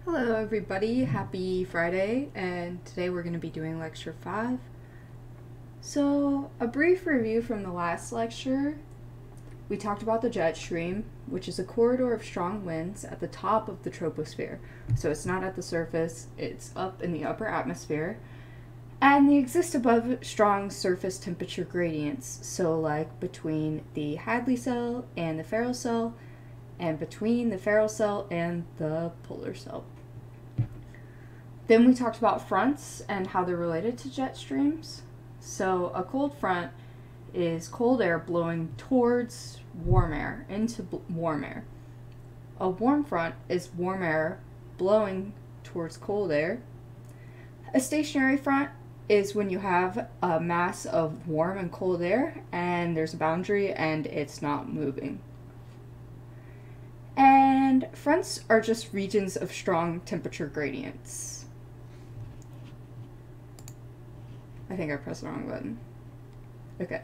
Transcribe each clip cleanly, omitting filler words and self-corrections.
Hello everybody, happy Friday, and today we're going to be doing lecture 5. So, a brief review from the last lecture. We talked about the jet stream, which is a corridor of strong winds at the top of the troposphere. So it's not at the surface, it's up in the upper atmosphere. And they exist above strong surface temperature gradients, so like between the Hadley cell and the Ferrel cell, and between the Ferrel cell and the polar cell. Then we talked about fronts and how they're related to jet streams. So a cold front is cold air blowing towards warm air, into warm air. A warm front is warm air blowing towards cold air. A stationary front is when you have a mass of warm and cold air and there's a boundary and it's not moving. And fronts are just regions of strong temperature gradients. I think I pressed the wrong button. Okay.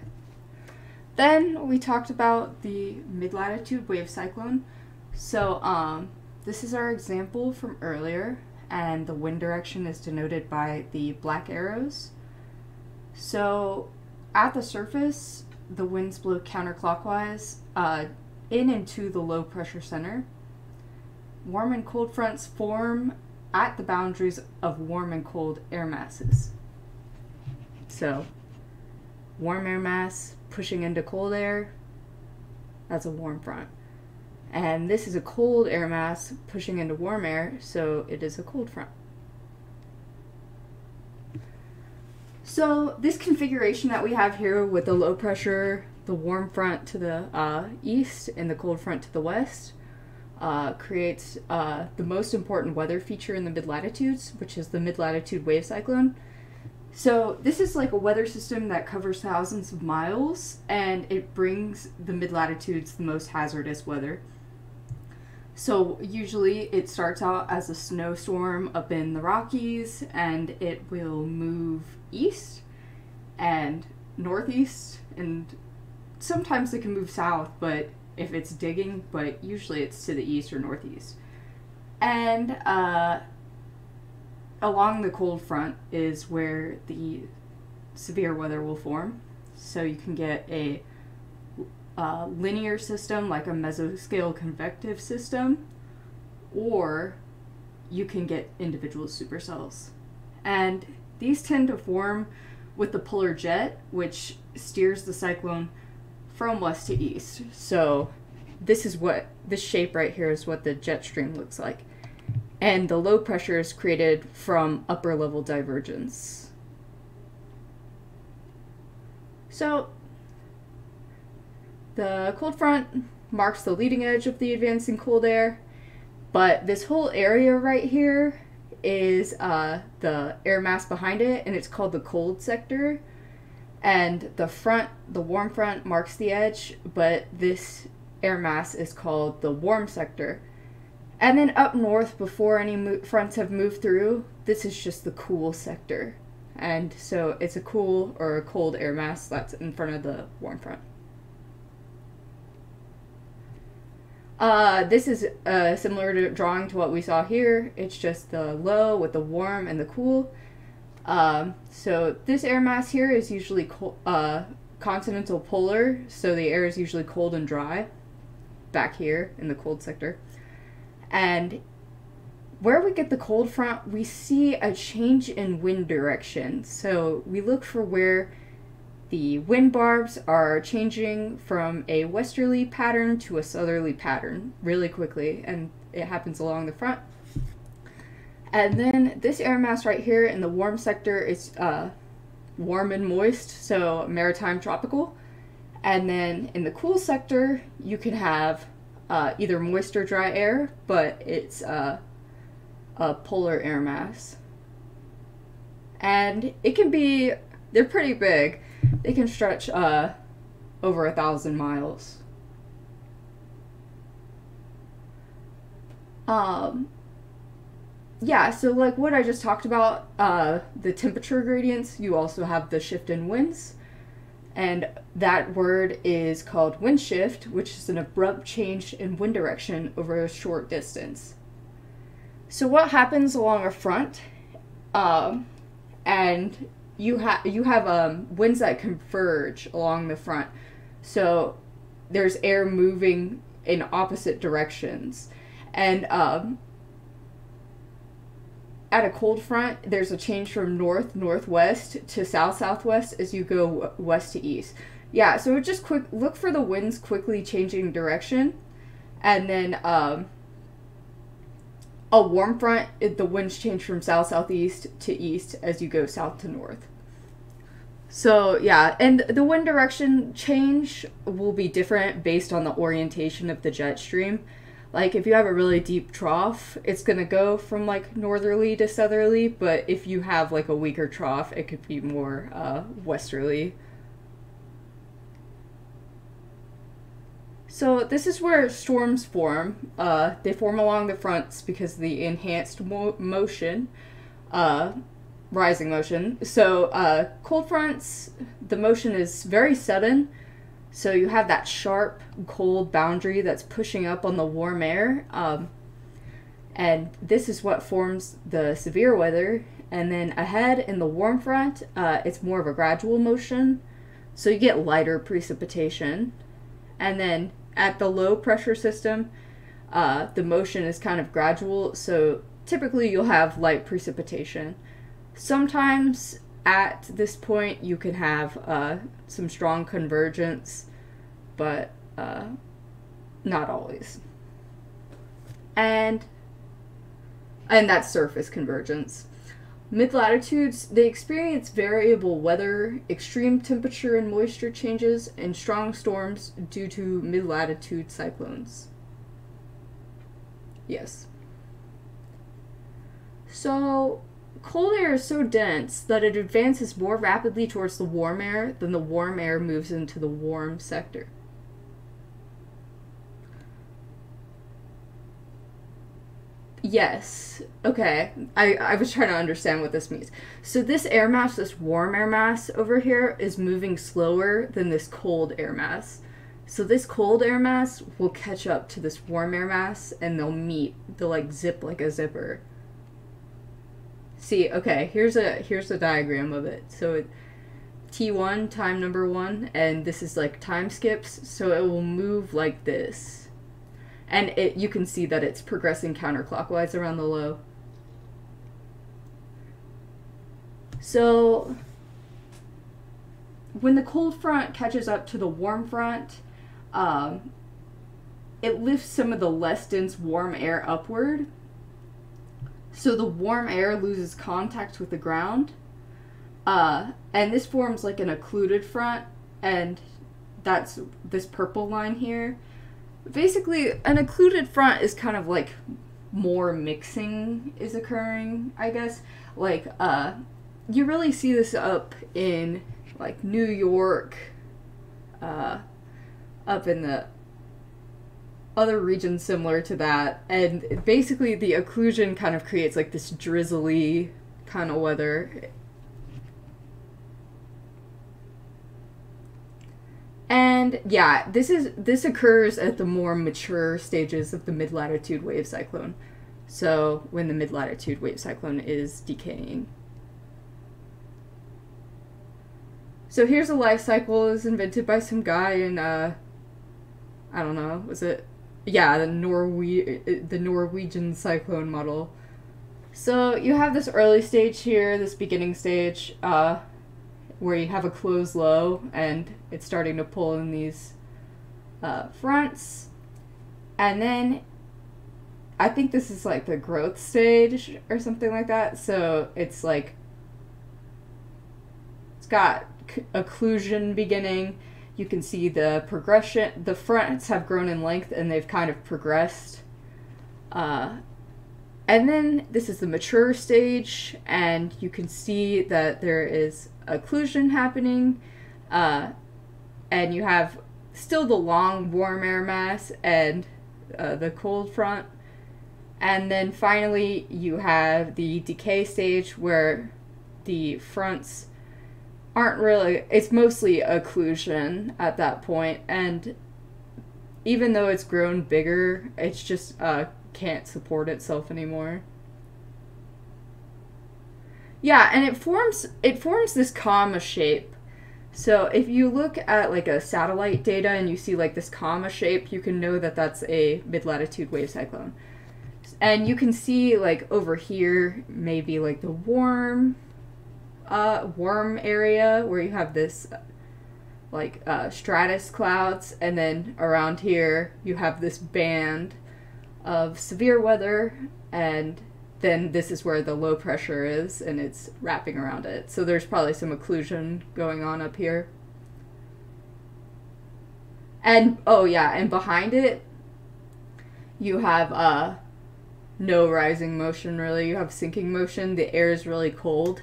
Then we talked about the mid-latitude wave cyclone. So this is our example from earlier, and the wind direction is denoted by the black arrows. So at the surface, the winds blow counterclockwise in and to the low pressure center. Warm and cold fronts form at the boundaries of warm and cold air masses. So, warm air mass pushing into cold air, that's a warm front. And this is a cold air mass pushing into warm air, so it is a cold front. So, this configuration that we have here with the low pressure, the warm front to the east and the cold front to the west creates the most important weather feature in the mid-latitudes, which is the mid-latitude wave cyclone. So this is like a weather system that covers thousands of miles, and it brings the mid-latitudes the most hazardous weather. So usually it starts out as a snowstorm up in the Rockies, and it will move east and northeast, and sometimes it can move south, but if it's digging, but usually it's to the east or northeast. And along the cold front is where the severe weather will form. So you can get a linear system like a mesoscale convective system, or you can get individual supercells. And these tend to form with the polar jet, which steers the cyclone from west to east. So this shape right here is what the jet stream looks like. And the low pressure is created from upper level divergence. So the cold front marks the leading edge of the advancing cold air, but this whole area right here is the air mass behind it, and it's called the cold sector. And the warm front marks the edge, but this air mass is called the warm sector. And then up north, before any fronts have moved through, this is just the cool sector. And so it's a cool or a cold air mass that's in front of the warm front. This is similar to drawing to what we saw here. It's just the low with the warm and the cool. So this air mass here is usually continental polar, so the air is usually cold and dry back here in the cold sector. And where we get the cold front, we see a change in wind direction. So we look for where the wind barbs are changing from a westerly pattern to a southerly pattern really quickly, and it happens along the front. And then this air mass right here in the warm sector is warm and moist, so maritime tropical. And then in the cool sector, you can have either moist or dry air, but it's a polar air mass. And it can be, they're pretty big. They can stretch over 1,000 miles. Yeah, so like what I just talked about, the temperature gradients, you also have the shift in winds. And that word is called wind shift, which is an abrupt change in wind direction over a short distance. So what happens along a front, um, and you have winds that converge along the front. So there's air moving in opposite directions, and at a cold front, there's a change from north northwest to south southwest as you go west to east. Yeah, so just quick look for the winds quickly changing direction, and then a warm front, the winds change from south southeast to east as you go south to north. So yeah, and the wind direction change will be different based on the orientation of the jet stream. Like if you have a really deep trough, it's gonna go from like northerly to southerly, but if you have like a weaker trough, it could be more westerly. So this is where storms form. They form along the fronts because of the enhanced motion, uh, rising motion. So cold fronts, the motion is very sudden. So you have that sharp, cold boundary that's pushing up on the warm air. And this is what forms the severe weather. And then ahead in the warm front, it's more of a gradual motion. So you get lighter precipitation. And then at the low pressure system, the motion is kind of gradual. So typically you'll have light precipitation. Sometimes at this point you can have some strong convergence, but not always. And that's surface convergence. Mid-latitudes, they experience variable weather, extreme temperature and moisture changes, and strong storms due to mid-latitude cyclones. Yes. So, cold air is so dense that it advances more rapidly towards the warm air than the warm air moves into the warm sector. Yes. Okay. I was trying to understand what this means. So this air mass, this warm air mass over here, is moving slower than this cold air mass. So this cold air mass will catch up to this warm air mass and they'll meet. They'll like zip like a zipper. See, okay, here's a diagram of it. So T1, time number 1, and this is like time skips, so it will move like this. And you can see that it's progressing counterclockwise around the low. So when the cold front catches up to the warm front, it lifts some of the less dense warm air upward. So the warm air loses contact with the ground. And this forms like an occluded front, and that's this purple line here. Basically, an occluded front is kind of like more mixing is occurring, I guess. Like, you really see this up in, like, New York, up in the other regions similar to that. And basically, the occlusion kind of creates, like, this drizzly kind of weather. And yeah, this occurs at the more mature stages of the mid-latitude wave cyclone. So when the mid-latitude wave cyclone is decaying. So here's a life cycle. It was invented by some guy in I don't know, was it? Yeah, the Norwegian cyclone model. So you have this early stage here, this beginning stage, where you have a closed low and it's starting to pull in these fronts. And then I think this is like the growth stage or something like that. So it's like, it's got occlusion beginning. You can see the progression. The fronts have grown in length and they've kind of progressed. And then this is the mature stage, and you can see that there is occlusion happening, and you have still the long warm air mass and the cold front. And then finally you have the decay stage where the fronts aren't really, it's mostly occlusion at that point, and even though it's grown bigger, it's just can't support itself anymore. Yeah, and it forms this comma shape. So if you look at like a satellite data and you see like this comma shape, you can know that that's a mid-latitude wave cyclone. And you can see like over here maybe like the warm area where you have this like stratus clouds, and then around here you have this band of severe weather, and then this is where the low pressure is and it's wrapping around it. So there's probably some occlusion going on up here. And oh yeah, and behind it you have no rising motion really. You have sinking motion. The air is really cold.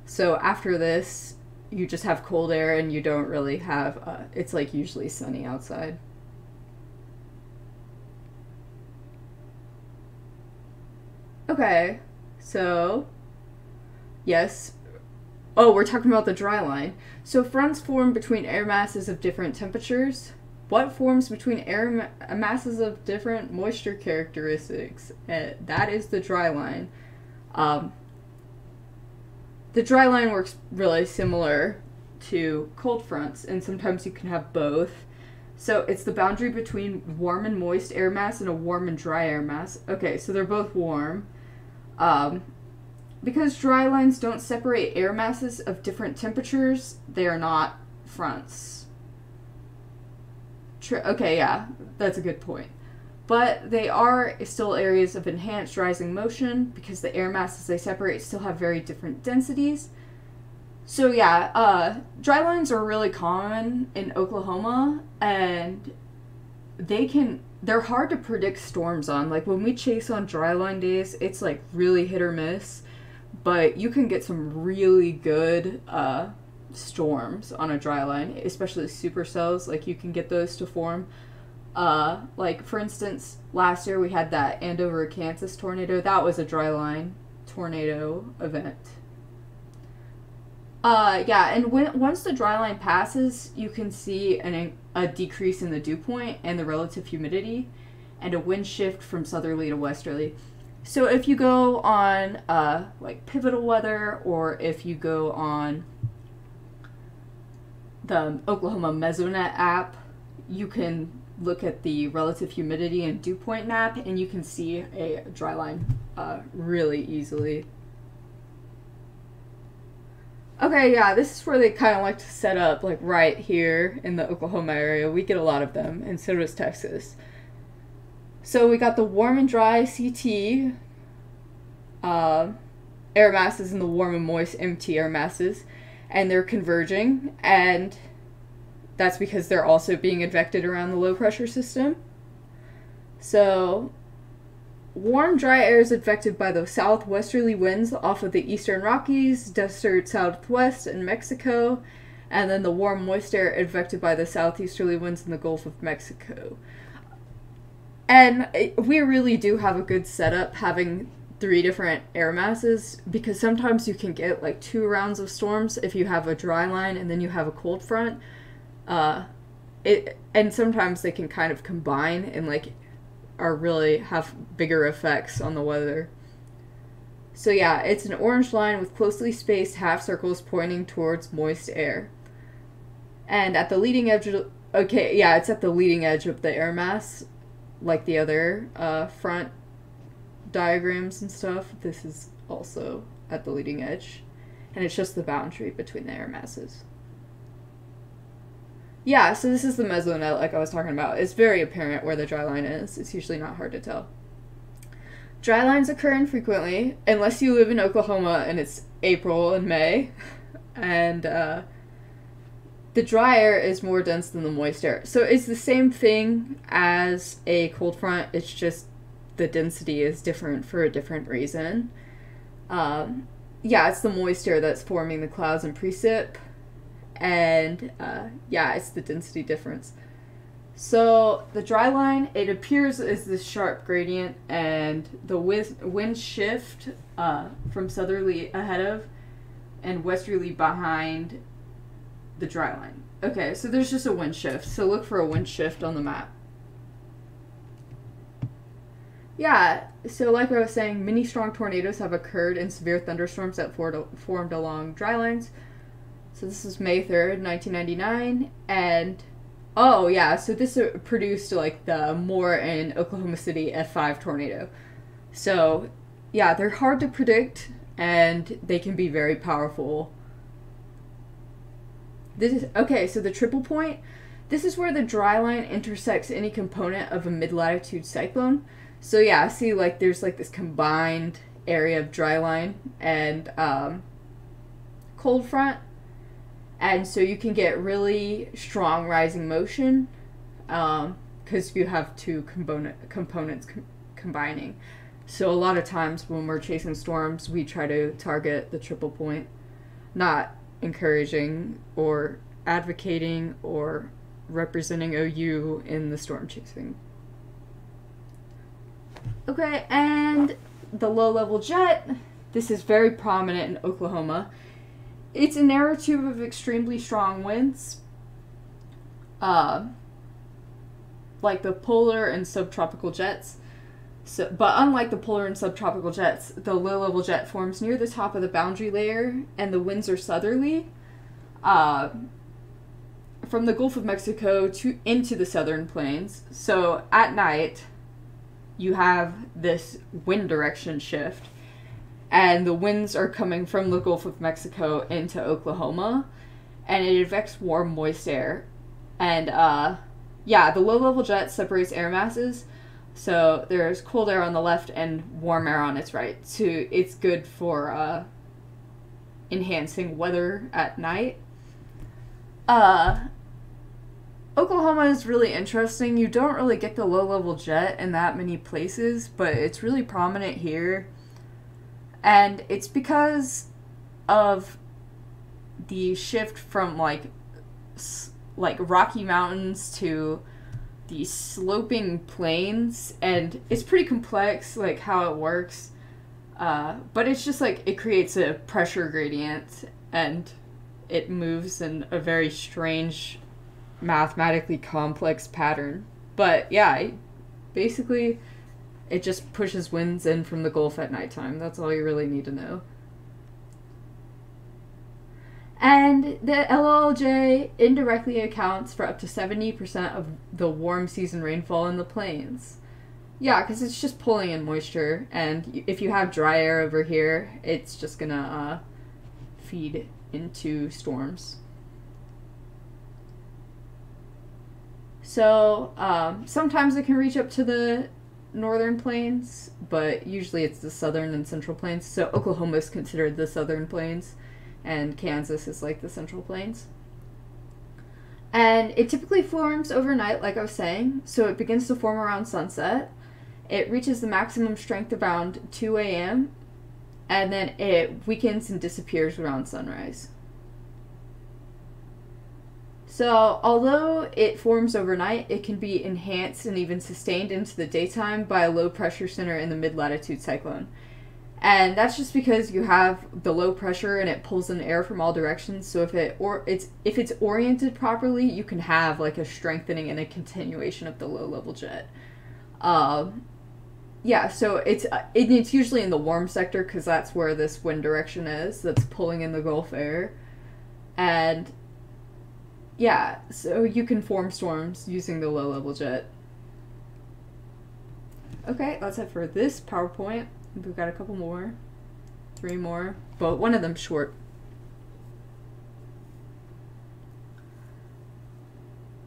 So after this, you just have cold air and you don't really have it's like usually sunny outside. Okay, so, yes. Oh, we're talking about the dry line. So fronts form between air masses of different temperatures. What forms between air masses of different moisture characteristics? That is the dry line. The dry line works really similar to cold fronts, and sometimes you can have both. So it's the boundary between warm and moist air mass and a warm and dry air mass. Okay, so they're both warm. Because dry lines don't separate air masses of different temperatures, they are not fronts. Okay, yeah, that's a good point. But they are still areas of enhanced rising motion because the air masses they separate still have very different densities. So yeah, dry lines are really common in Oklahoma, and they're hard to predict storms on. Like when we chase on dry line days, it's like really hit or miss, but you can get some really good storms on a dry line, especially supercells. Like you can get those to form. Like for instance, last year we had that Andover, Kansas tornado. That was a dry line tornado event. Yeah, and once the dry line passes, you can see a decrease in the dew point and the relative humidity, and a wind shift from southerly to westerly. So if you go on like Pivotal Weather, or if you go on the Oklahoma Mesonet app, you can look at the relative humidity and dew point map, and you can see a dry line really easily. Okay, yeah, this is where they kind of like to set up, like right here in the Oklahoma area. We get a lot of them, and so does Texas. So we got the warm and dry CT air masses and the warm and moist MT air masses, and they're converging, and that's because they're also being advected around the low pressure system. So warm, dry air is advected by the southwesterly winds off of the eastern Rockies, desert southwest, and Mexico, and then the warm, moist air advected by the southeasterly winds in the Gulf of Mexico. And we really do have a good setup having 3 different air masses, because sometimes you can get like 2 rounds of storms if you have a dry line and then you have a cold front. And sometimes they can kind of combine and like are really have bigger effects on the weather. So yeah, it's an orange line with closely spaced half circles pointing towards moist air. And at the leading edge of, okay, yeah, it's at the leading edge of the air mass, like the other front diagrams and stuff. This is also at the leading edge, and it's just the boundary between the air masses. Yeah, so this is the mesonet like I was talking about. It's very apparent where the dry line is. It's usually not hard to tell. Dry lines occur infrequently, unless you live in Oklahoma and it's April and May. And the dry air is more dense than the moist air. So it's the same thing as a cold front, it's just the density is different for a different reason. Yeah, it's the moist air that's forming the clouds and precip. And yeah, it's the density difference. So the dry line, it appears as this sharp gradient, and the wind shift from southerly ahead of and westerly behind the dry line. Okay, so there's just a wind shift. So look for a wind shift on the map. Yeah, so like I was saying, many strong tornadoes have occurred in severe thunderstorms that formed along dry lines. So this is May 3rd, 1999, and oh yeah, so this produced like the Moore and Oklahoma City F5 tornado. So yeah, they're hard to predict and they can be very powerful. This is okay, so the triple point, this is where the dry line intersects any component of a mid-latitude cyclone. So yeah, see like there's like this combined area of dry line and cold front. And so you can get really strong rising motion because you have two components combining. So a lot of times when we're chasing storms, we try to target the triple point, not encouraging or advocating or representing OU in the storm chasing. Okay, and the low-level jet. This is very prominent in Oklahoma. It's a narrow tube of extremely strong winds, like the polar and subtropical jets. So, but unlike the polar and subtropical jets, the low-level jet forms near the top of the boundary layer, and the winds are southerly, from the Gulf of Mexico into the southern plains. So at night, you have this wind direction shift. And the winds are coming from the Gulf of Mexico into Oklahoma. And it affects warm, moist air. And, yeah, the low-level jet separates air masses. So there's cold air on the left and warm air on its right. So it's good for, enhancing weather at night. Oklahoma is really interesting. You don't really get the low-level jet in that many places, but it's really prominent here. And it's because of the shift from like Rocky Mountains to these sloping plains, and it's pretty complex like how it works. But it's just like it creates a pressure gradient and it moves in a very strange, mathematically complex pattern. But yeah, basically it just pushes winds in from the Gulf at nighttime. That's all you really need to know. And the LLJ indirectly accounts for up to 70% of the warm season rainfall in the plains. Yeah, because it's just pulling in moisture, and if you have dry air over here, it's just gonna feed into storms. So sometimes it can reach up to the northern plains, but usually it's the southern and central plains. So Oklahoma is considered the southern plains, and Kansas is like the central plains. And it typically forms overnight, like I was saying, so it begins to form around sunset. It reaches the maximum strength around 2 a.m., and then it weakens and disappears around sunrise. So, although it forms overnight, it can be enhanced and even sustained into the daytime by a low pressure center in the mid-latitude cyclone. And that's just because you have the low pressure and it pulls in air from all directions. So if it's oriented properly, you can have like a strengthening and a continuation of the low-level jet. Yeah, so it's usually in the warm sector because that's where this wind direction is that's pulling in the Gulf air. And yeah, so you can form storms using the low-level jet. Okay, that's it for this PowerPoint. We've got a couple more. 3 more. But one of them's short.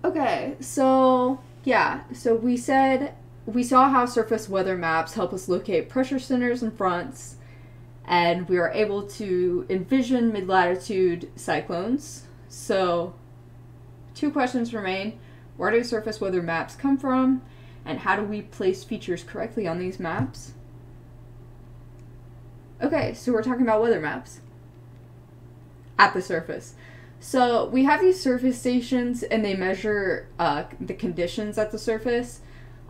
Okay, so yeah, so we saw how surface weather maps help us locate pressure centers and fronts, and we are able to envision mid-latitude cyclones. So 2 questions remain. Where do surface weather maps come from? And how do we place features correctly on these maps? Okay, so we're talking about weather maps at the surface. So we have these surface stations and they measure the conditions at the surface.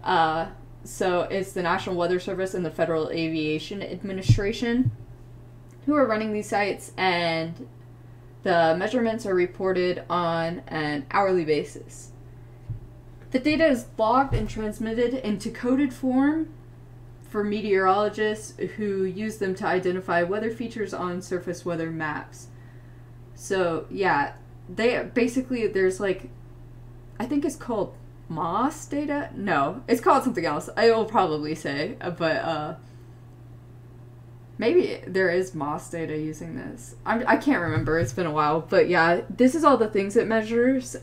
So it's the National Weather Service and the Federal Aviation Administration who are running these sites, and the measurements are reported on an hourly basis. The data is logged and transmitted into coded form for meteorologists who use them to identify weather features on surface weather maps. So yeah, they basically, there's like, I think it's called MOS data? No, it's called something else. I will probably say, but maybe there is MOS data using this. I can't remember, it's been a while, but yeah, this is all the things it measures.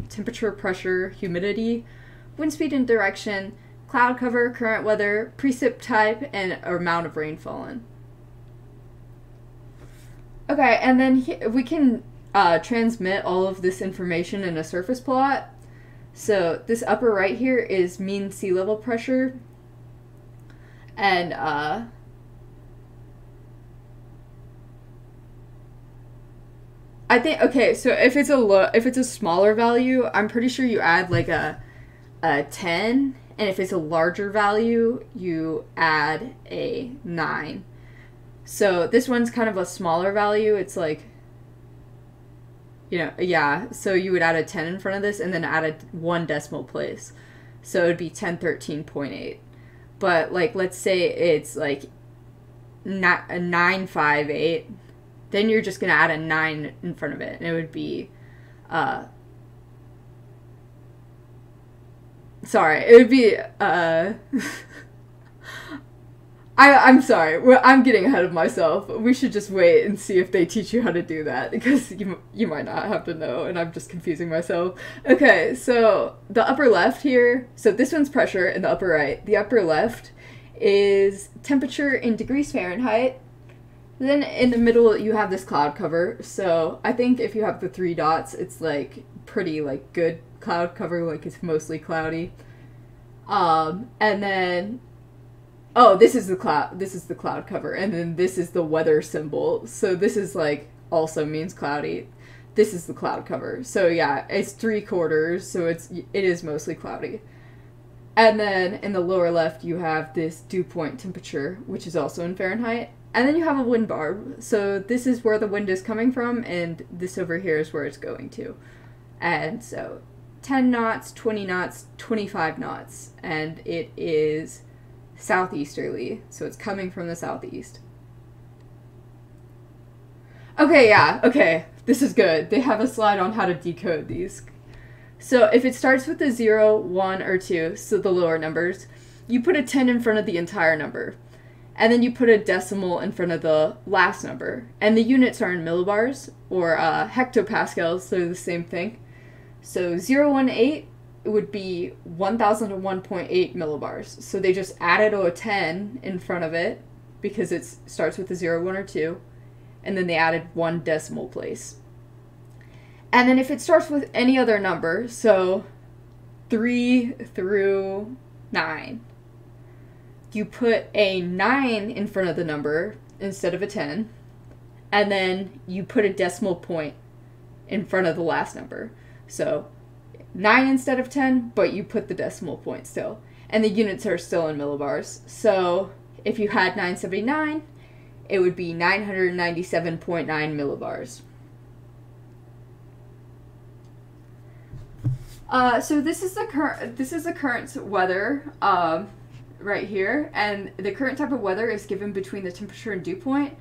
Temperature, pressure, humidity, wind speed and direction, cloud cover, current weather, precip type, and amount of rain fallen. Okay, and then we can transmit all of this information in a surface plot. So this upper right here is mean sea level pressure, and I think, okay, so if it's a smaller value, I'm pretty sure you add like a 10, and if it's a larger value, you add a 9. So this one's kind of a smaller value. It's like, you know, yeah, so you would add a 10 in front of this and then add a 1 decimal place. So it would be 1013.8. But like, let's say it's like 958, then you're just going to add a 9 in front of it, and it would be, sorry, it would be, I'm sorry, I'm getting ahead of myself. We should just wait and see if they teach you how to do that, because you might not have to know, and I'm just confusing myself. Okay, so the upper left here, so this one's pressure in the upper right. The upper left is temperature in degrees Fahrenheit. Then in the middle you have this cloud cover. So I think if you have the 3 dots, it's like pretty like good cloud cover, like it's mostly cloudy. And then, oh, this is the cloud cover, and then this is the weather symbol. So this is like also means cloudy. This is the cloud cover. So yeah, it's 3/4, so it is mostly cloudy. And then in the lower left you have this dew point temperature, which is also in Fahrenheit. And then you have a wind barb. So this is where the wind is coming from, and this over here is where it's going to. And so 10 knots, 20 knots, 25 knots, and it is southeasterly, so it's coming from the southeast. Okay, yeah, okay, this is good. They have a slide on how to decode these. So if it starts with a 0, 1, or 2, so the lower numbers, you put a 10 in front of the entire number. And then you put a decimal in front of the last number. And the units are in millibars, or hectopascals, so the same thing. So 018 would be 1001.8 millibars. So they just added a 10 in front of it, because it starts with a 0, 1, or 2. And then they added 1 decimal place. And then if it starts with any other number, so 3 through 9, you put a 9 in front of the number instead of a 10, and then you put a decimal point in front of the last number. So 9 instead of 10, but you put the decimal point still. And the units are still in millibars. So if you had 979, it would be 997.9 millibars. So this is the current weather right here, and the current type of weather is given between the temperature and dew point,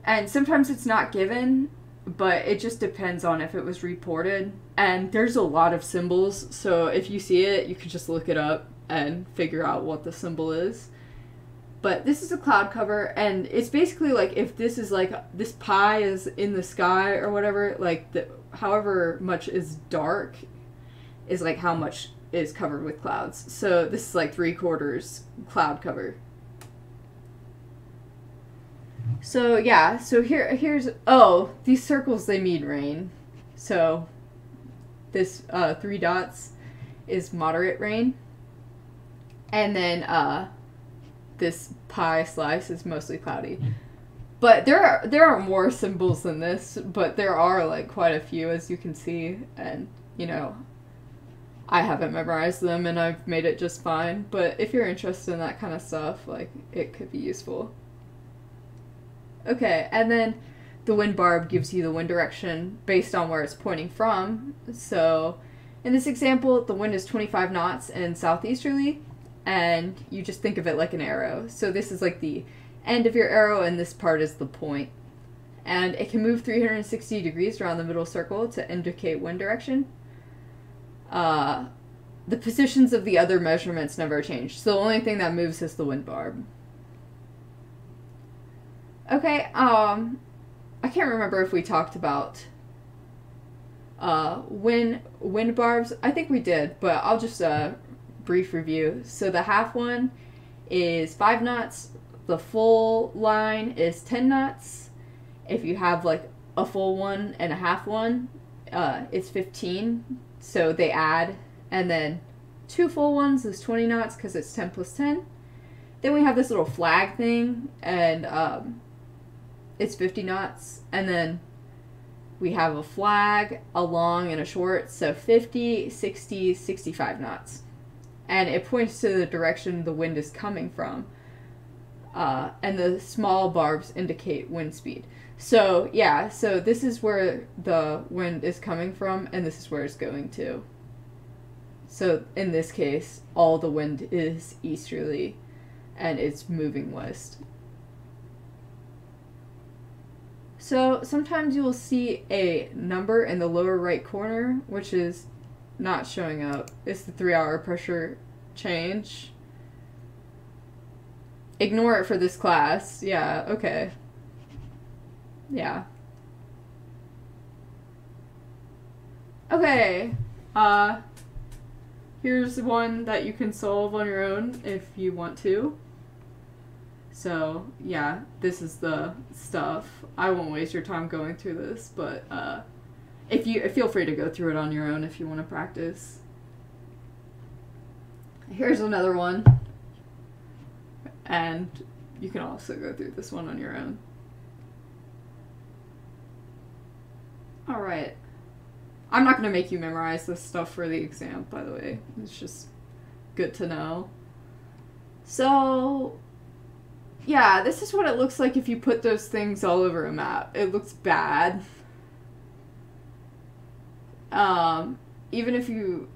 and sometimes it's not given, but it just depends on if it was reported. And there's a lot of symbols, so if you see it, you can just look it up and figure out what the symbol is. But this is a cloud cover, and it's basically like if this is like, this pie is in the sky or whatever, like however much is dark is like how much is covered with clouds. So this is like 3/4 cloud cover. So yeah, so here's, oh, these circles, they mean rain. So this 3 dots is moderate rain. And then this pie slice is mostly cloudy. But there are more symbols than this, but there are like quite a few, as you can see, and you know, I haven't memorized them and I've made it just fine, but if you're interested in that kind of stuff, like, it could be useful. Okay, and then the wind barb gives you the wind direction based on where it's pointing from. So in this example, the wind is 25 knots and southeasterly, and you just think of it like an arrow. So this is like the end of your arrow, and this part is the point. And it can move 360 degrees around the middle circle to indicate wind direction. The positions of the other measurements never change, so the only thing that moves is the wind barb. Okay, I can't remember if we talked about wind barbs. I think we did, but I'll just brief review. So the half one is 5 knots, the full line is 10 knots. If you have like a full one and a half one, it's 15, so they add, and then 2 full ones is 20 knots because it's 10 plus 10. Then we have this little flag thing, and it's 50 knots, and then we have a flag, a long, and a short, so 50, 60, 65 knots. And it points to the direction the wind is coming from. And the small barbs indicate wind speed. So, yeah, so this is where the wind is coming from, and this is where it's going to. So, in this case, all the wind is easterly, and it's moving west. So sometimes you will see a number in the lower right corner, which is not showing up. It's the 3-hour pressure change. Ignore it for this class. Yeah, okay. Yeah. Okay. Here's one that you can solve on your own if you want to. So, yeah, this is the stuff. I won't waste your time going through this, but feel free to go through it on your own if you want to practice. Here's another one. And you can also go through this one on your own. Alright. I'm not going to make you memorize this stuff for the exam, by the way. It's just good to know. So, yeah, this is what it looks like if you put those things all over a map. It looks bad. Even if you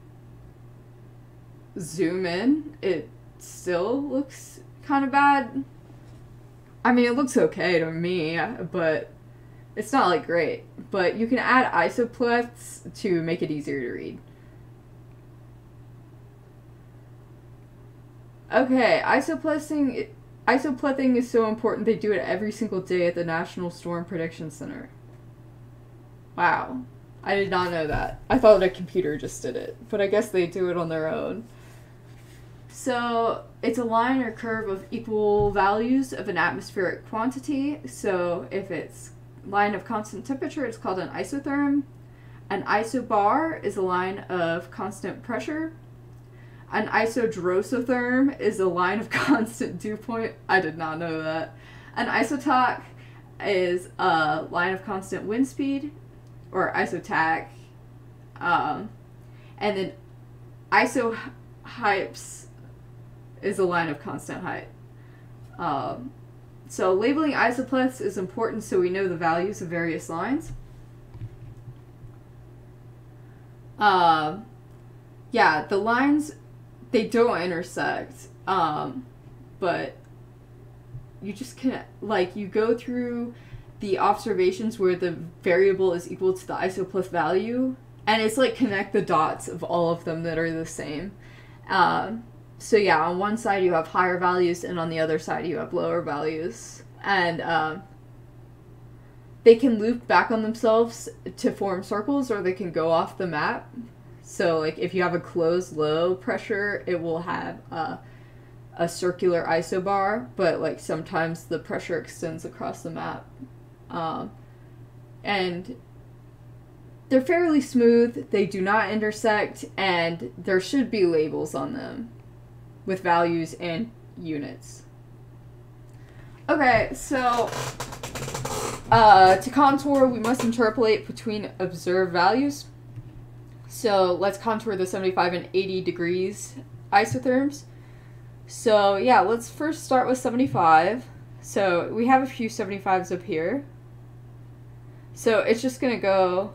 zoom in, it still looks kind of bad. I mean, it looks okay to me, but it's not, like, great. But you can add isoplex to make it easier to read. Okay, isoplething is so important they do it every single day at the National Storm Prediction Center. Wow. I did not know that. I thought a computer just did it, but I guess they do it on their own. So, it's a line or curve of equal values of an atmospheric quantity. So, if it's line of constant temperature, it's called an isotherm. An isobar is a line of constant pressure. An isodrosotherm is a line of constant dew point. I did not know that. An isotoc is a line of constant wind speed, or isotac. And then isohypse is a line of constant height. So labeling isopleths is important so we know the values of various lines. Yeah, the lines, they don't intersect, but you just can, like, you go through the observations where the variable is equal to the isopleth value, and it's like connect the dots of all of them that are the same. So yeah, on one side you have higher values, and on the other side you have lower values. And they can loop back on themselves to form circles, or they can go off the map. So like if you have a closed low pressure, it will have a circular isobar, but like sometimes the pressure extends across the map. And they're fairly smooth, they do not intersect, and there should be labels on them with values and units. Okay, so to contour, we must interpolate between observed values. So let's contour the 75 and 80 degrees isotherms. So yeah, let's first start with 75. So we have a few 75s up here. So it's just gonna go...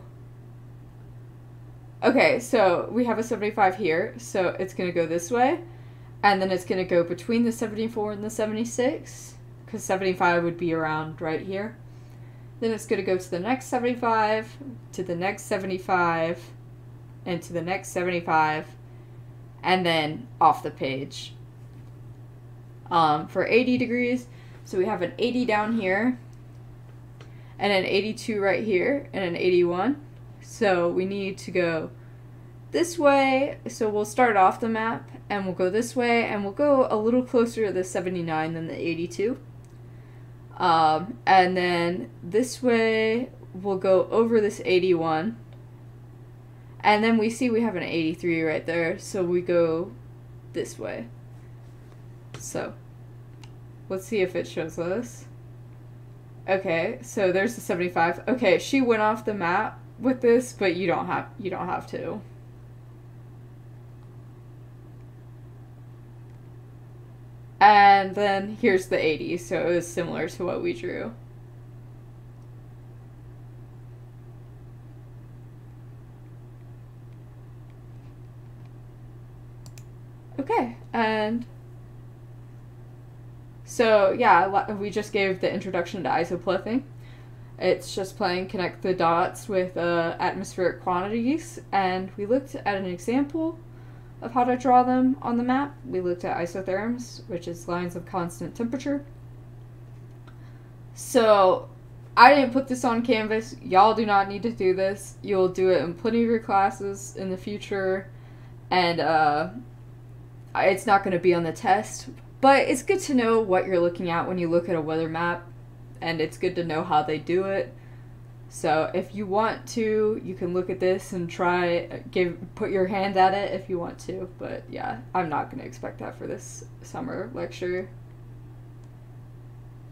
Okay, so we have a 75 here, so it's gonna go this way. and then it's going to go between the 74 and the 76, because 75 would be around right here. Then it's going to go to the next 75, to the next 75, and to the next 75, and then off the page. For 80 degrees, so we have an 80 down here, and an 82 right here, and an 81. So we need to go this way, so we'll start off the map, and we'll go this way, and we'll go a little closer to the 79 than the 82. And then this way, we'll go over this 81. And then we see we have an 83 right there, so we go this way. So, let's see if it shows us. Okay, so there's the 75. Okay, she went off the map with this, but you don't have to. And then here's the 80, so it was similar to what we drew. Okay, and so yeah, we just gave the introduction to isoplything. It's just playing connect the dots with atmospheric quantities, and we looked at an example of how to draw them on the map. We looked at isotherms, which is lines of constant temperature. So I didn't put this on Canvas. Y'all do not need to do this. You'll do it in plenty of your classes in the future, and it's not going to be on the test, but it's good to know what you're looking at when you look at a weather map, and it's good to know how they do it. So if you want to, you can look at this and put your hand at it if you want to. But yeah, I'm not going to expect that for this summer lecture.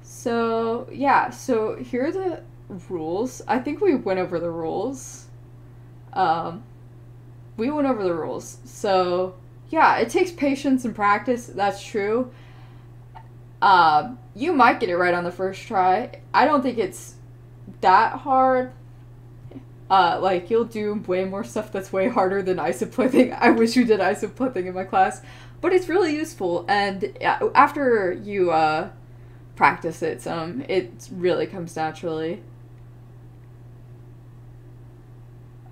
So yeah, so here are the rules. I think we went over the rules. We went over the rules. So yeah, it takes patience and practice. That's true. You might get it right on the first try. I don't think it's that hard. Like, you'll do way more stuff that's way harder than isoplything. I wish you did isoplything in my class, but it's really useful, and after you practice it some, it really comes naturally.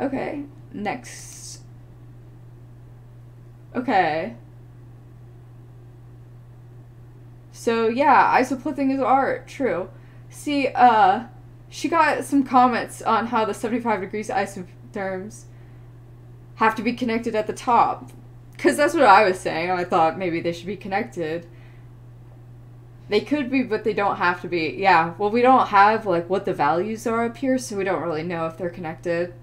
Okay, next. Okay. So yeah, isoplything is art, true. See, she got some comments on how the 75 degrees isotherms have to be connected at the top. Because that's what I was saying. I thought maybe they should be connected. They could be, but they don't have to be. Yeah, well, we don't have, like, what the values are up here, so we don't really know if they're connected.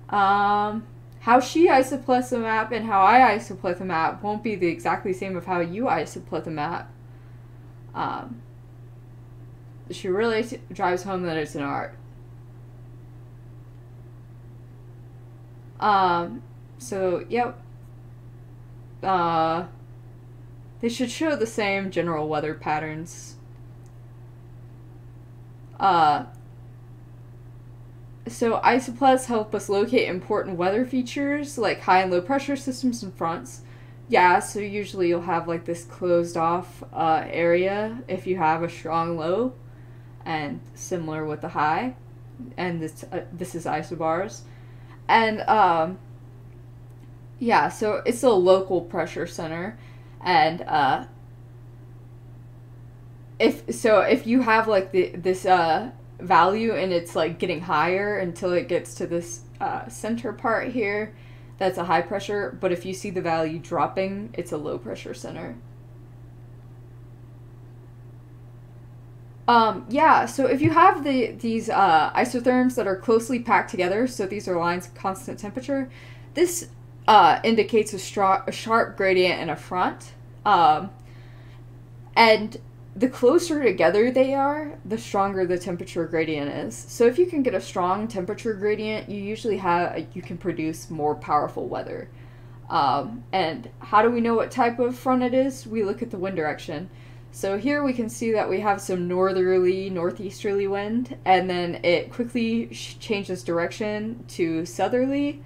How she isoplyths a map and how I isoplyth a map won't be the exactly same of how you isoplyth a map. She really drives home that it's an art. So, yep. They should show the same general weather patterns. So isoplyths help us locate important weather features like high and low pressure systems and fronts. Yeah, so usually you'll have like this closed off area if you have a strong low, and similar with the high. And this is isobars. And yeah, so it's a local pressure center, and if you have like this value and it's like getting higher until it gets to this center part here, that's a high pressure, but if you see the value dropping, it's a low pressure center. Yeah, so if you have these isotherms that are closely packed together, so these are lines of constant temperature, this indicates a sharp gradient in a front, and the closer together they are, the stronger the temperature gradient is. So if you can get a strong temperature gradient, you can produce more powerful weather. And how do we know what type of front it is? We look at the wind direction. So here we can see that we have some northerly, northeasterly wind, and then it quickly changes direction to southerly,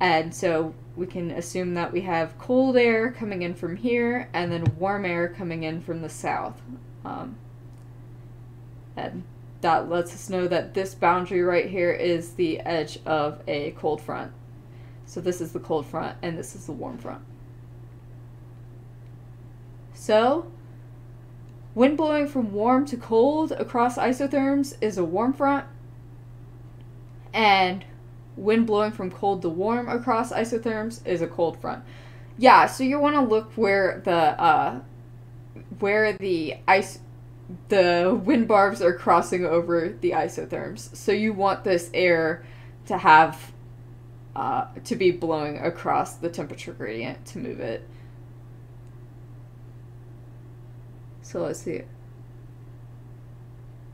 And so we can assume that we have cold air coming in from here and then warm air coming in from the south. And that lets us know that this boundary right here is the edge of a cold front. So this is the cold front and this is the warm front. So, wind blowing from warm to cold across isotherms is a warm front, and wind blowing from cold to warm across isotherms is a cold front. Yeah, so you want to look where the wind barbs are crossing over the isotherms. So you want this air to have to be blowing across the temperature gradient to move it. So let's see.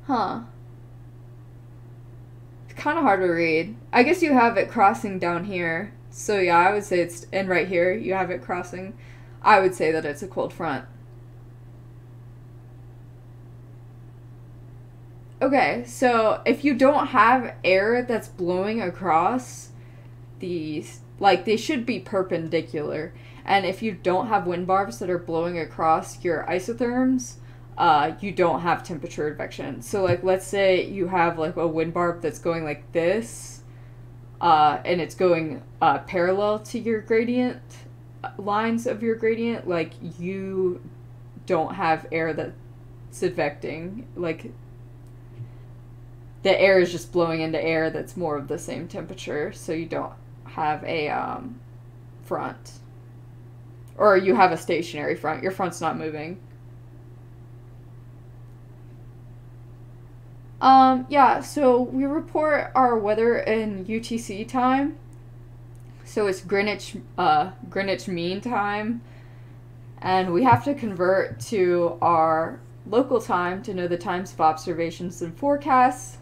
Huh. It's kind of hard to read. I guess you have it crossing down here. So yeah, I would say it's, and right here you have it crossing. I would say that it's a cold front. Okay, so if you don't have air that's blowing across these, like, they should be perpendicular. And if you don't have wind barbs that are blowing across your isotherms, you don't have temperature advection. So, like, let's say you have, like, a wind barb that's going like this, and it's going parallel to your gradient, lines of your gradient, like, you don't have air that's advecting. Like, the air is just blowing into air that's more of the same temperature, so you don't have a front. Or you have a stationary front. Your front's not moving. Yeah, so we report our weather in UTC time. So it's Greenwich Mean Time. And we have to convert to our local time to know the times of observations and forecasts.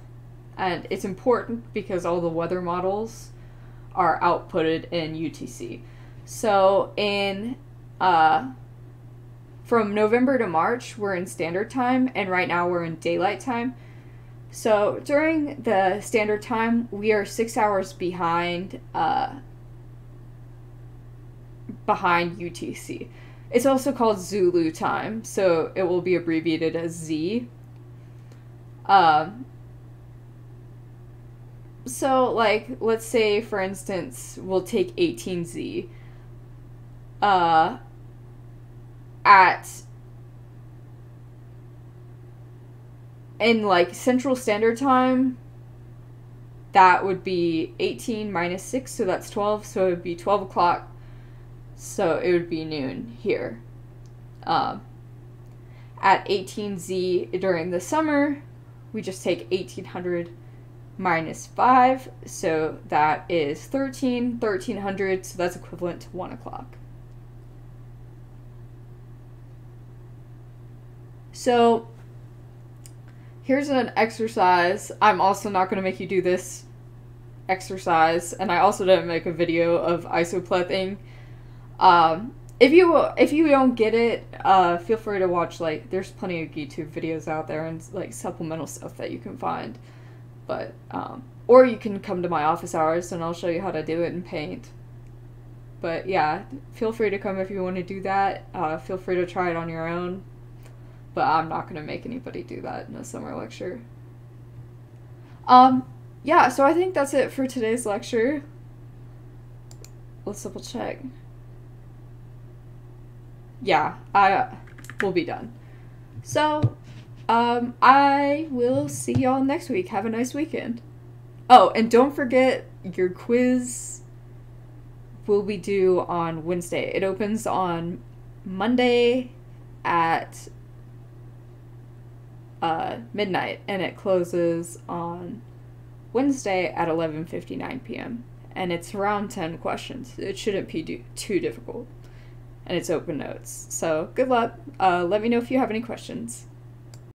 And it's important because all the weather models are outputted in UTC. So from November to March, we're in standard time, and right now we're in daylight time. So during the standard time, we are 6 hours behind UTC. It's also called Zulu time, so it will be abbreviated as Z. So, like, let's say, for instance, we'll take 18Z. In, like, Central Standard Time, that would be 18 minus 6, so that's 12, so it would be 12 o'clock, so it would be noon here. At 18Z during the summer, we just take 1800 minus 5, so that is 1300, so that's equivalent to 1 o'clock. So, here's an exercise. I'm also not going to make you do this exercise, and I also didn't make a video of isoplething. If you don't get it, feel free to watch, like, there's plenty of YouTube videos out there and, like, supplemental stuff that you can find. But, or you can come to my office hours and I'll show you how to do it in Paint. But yeah, feel free to come if you want to do that. Feel free to try it on your own. But I'm not going to make anybody do that in a summer lecture. Yeah, so I think that's it for today's lecture. Let's double check. Yeah, we'll be done. So, I will see y'all next week. Have a nice weekend. Oh, and don't forget, your quiz will be due on Wednesday. It opens on Monday at midnight, and it closes on Wednesday at 11:59 p.m. And it's around 10 questions. It shouldn't be too difficult. And it's open notes. So, good luck. Let me know if you have any questions.